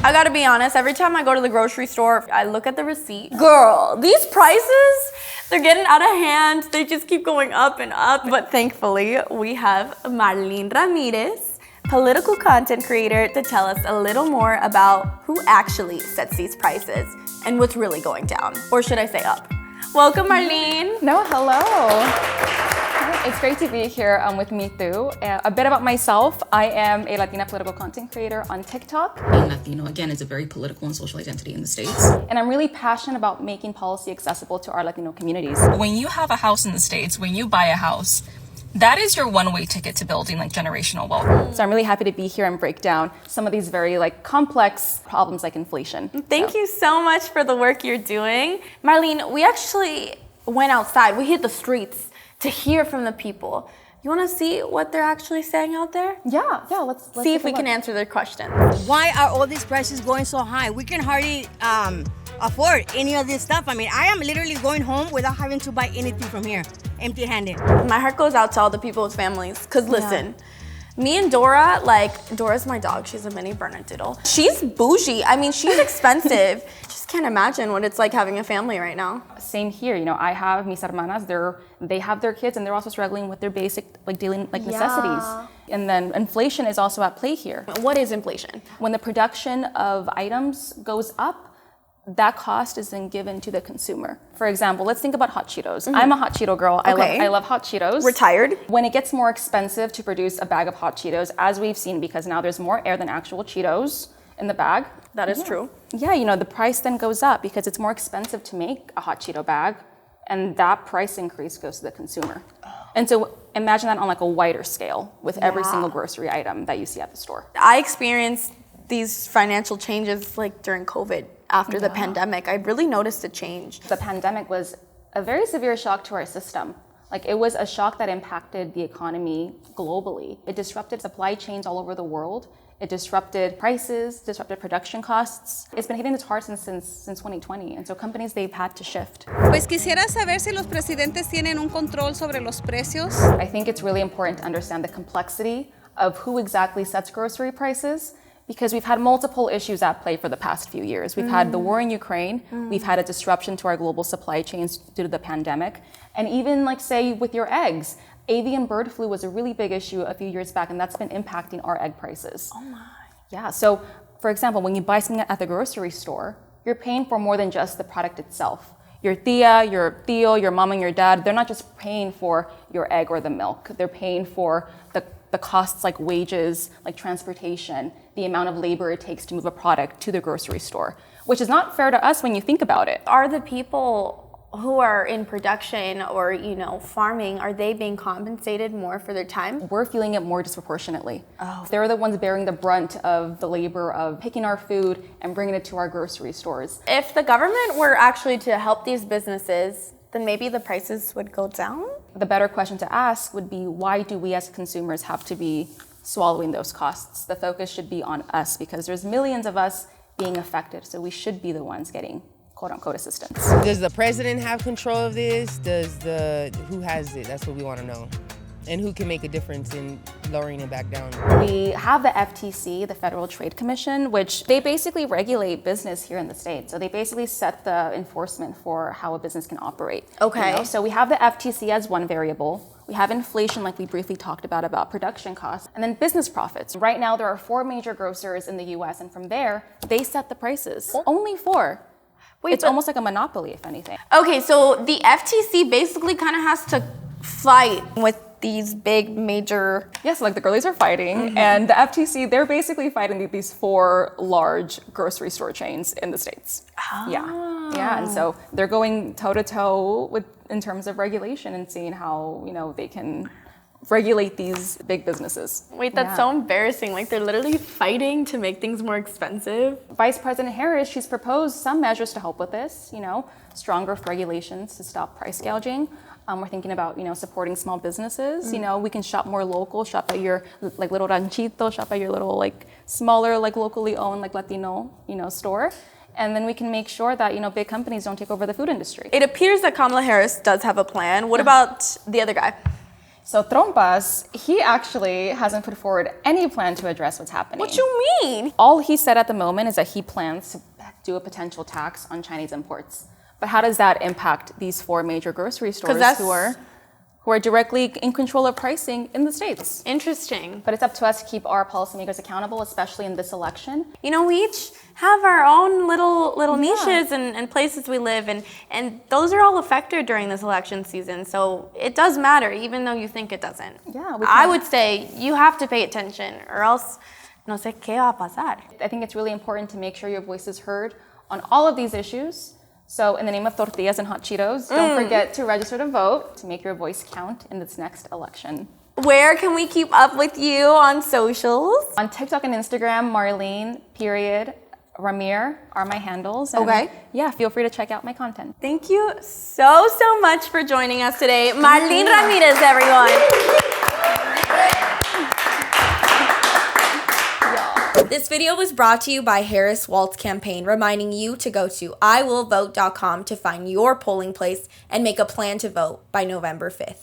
I gotta be honest, every time I go to the grocery store, I look at the receipt. Girl, these prices, they're getting out of hand. They just keep going up and up. But thankfully, we have Marlene Ramirez, political content creator, to tell us a little more about who actually sets these prices and what's really going down. Or should I say up? Welcome, Marlene. No, hello. It's great to be here with Me Too. A bit about myself, I am a Latina political content creator on TikTok. Being Latino, again, is a very political and social identity in the States. And I'm really passionate about making policy accessible to our Latino communities. When you have a house in the States, when you buy a house, that is your one-way ticket to building like generational wealth. So I'm really happy to be here and break down some of these very complex problems like inflation. Thank you so much for the work you're doing. Marlene, we actually went outside. We hit the streets to hear from the people. You want to see what they're actually saying out there? Yeah, let's see if we can answer their questions. Why are all these prices going so high? We can hardly afford any of this stuff. I mean, I am literally going home without having to buy anything from here, empty-handed. My heart goes out to all the people with families, because listen, me and Dora, Dora's my dog, she's a mini Bernedoodle. She's bougie, I mean, she's expensive. Just can't imagine what it's like having a family right now. Same here, I have mis hermanas, they have their kids and they're also struggling with their basic daily necessities. And then inflation is also at play here. What is inflation? When the production of items goes up, that cost is then given to the consumer. For example, let's think about hot Cheetos. I'm a hot Cheeto girl. Okay. I love hot Cheetos. Retired. When it gets more expensive to produce a bag of hot Cheetos, as we've seen, because now there's more air than actual Cheetos in the bag. That is true. Yeah, the price then goes up because it's more expensive to make a hot Cheeto bag, and that price increase goes to the consumer. And so imagine that on a wider scale with every single grocery item that you see at the store. I experienced these financial changes during COVID. After the pandemic, I really noticed a change. The pandemic was a very severe shock to our system. It was a shock that impacted the economy globally. It disrupted supply chains all over the world. It disrupted prices, disrupted production costs. It's been hitting its hard since 2020, and so companies, they've had to shift. Pues quisiera saber si los presidentes tienen un control sobre los precios. I think it's really important to understand the complexity of who exactly sets grocery prices, because we've had multiple issues at play for the past few years. We've had the war in Ukraine, we've had a disruption to our global supply chains due to the pandemic, and even say with your eggs, avian bird flu was a really big issue a few years back, and that's been impacting our egg prices. Oh my. Yeah, so for example, when you buy something at the grocery store, you're paying for more than just the product itself. Your tia, your tío, your mom and your dad, they're not just paying for your egg or the milk. They're paying for the costs like wages, like transportation, the amount of labor it takes to move a product to the grocery store, which is not fair to us when you think about it. Are the people who are in production or, farming, are they being compensated more for their time? We're feeling it more disproportionately. They're the ones bearing the brunt of the labor of picking our food and bringing it to our grocery stores. If the government were actually to help these businesses, then maybe the prices would go down? The better question to ask would be, why do we as consumers have to be swallowing those costs? The focus should be on us because there's millions of us being affected, so we should be the ones getting quote-unquote assistance. Does the president have control of this? Who has it? That's what we want to know. And who can make a difference in lowering it back down? We have the FTC, the Federal Trade Commission, which they basically regulate business here in the States. So they basically set the enforcement for how a business can operate. Okay. So we have the FTC as one variable. We have inflation, like we briefly talked about production costs, and then business profits. Right now, there are 4 major grocers in the US, and from there, they set the prices. Only 4. It's almost like a monopoly, if anything. Okay, so the FTC basically kind of has to fight with these big major... Yes, the girlies are fighting, and the FTC, they're basically fighting these 4 large grocery store chains in the States. Oh. Yeah, and so they're going toe-to-toe in terms of regulation and seeing how, they can regulate these big businesses. Wait, that's so embarrassing. They're literally fighting to make things more expensive. Vice President Harris, she's proposed some measures to help with this, stronger regulations to stop price gouging. We're thinking about, supporting small businesses. We can shop more local, shop at your little ranchito, shop at your little smaller, locally owned Latino, store. And then we can make sure that, big companies don't take over the food industry. It appears that Kamala Harris does have a plan. What about the other guy? So Trompas, he actually hasn't put forward any plan to address what's happening. What you mean? All he said at the moment is that he plans to do a potential tax on Chinese imports. But how does that impact these 4 major grocery stores who are directly in control of pricing in the States? Interesting. But it's up to us to keep our policymakers accountable, especially in this election. You know, we each have our own little niches and places we live, and those are all affected during this election season. So it does matter, even though you think it doesn't. Yeah, I would say you have to pay attention, or else no sé qué va a pasar. I think it's really important to make sure your voice is heard on all of these issues. So in the name of tortillas and hot Cheetos, don't forget to register to vote to make your voice count in this next election. Where can we keep up with you on socials? On TikTok and Instagram, Marlene, Ramirez are my handles. And Okay. Yeah, feel free to check out my content. Thank you so much for joining us today. Marlene Ramirez, everyone. This video was brought to you by Harris Waltz Campaign, reminding you to go to iwillvote.com to find your polling place and make a plan to vote by November 5th.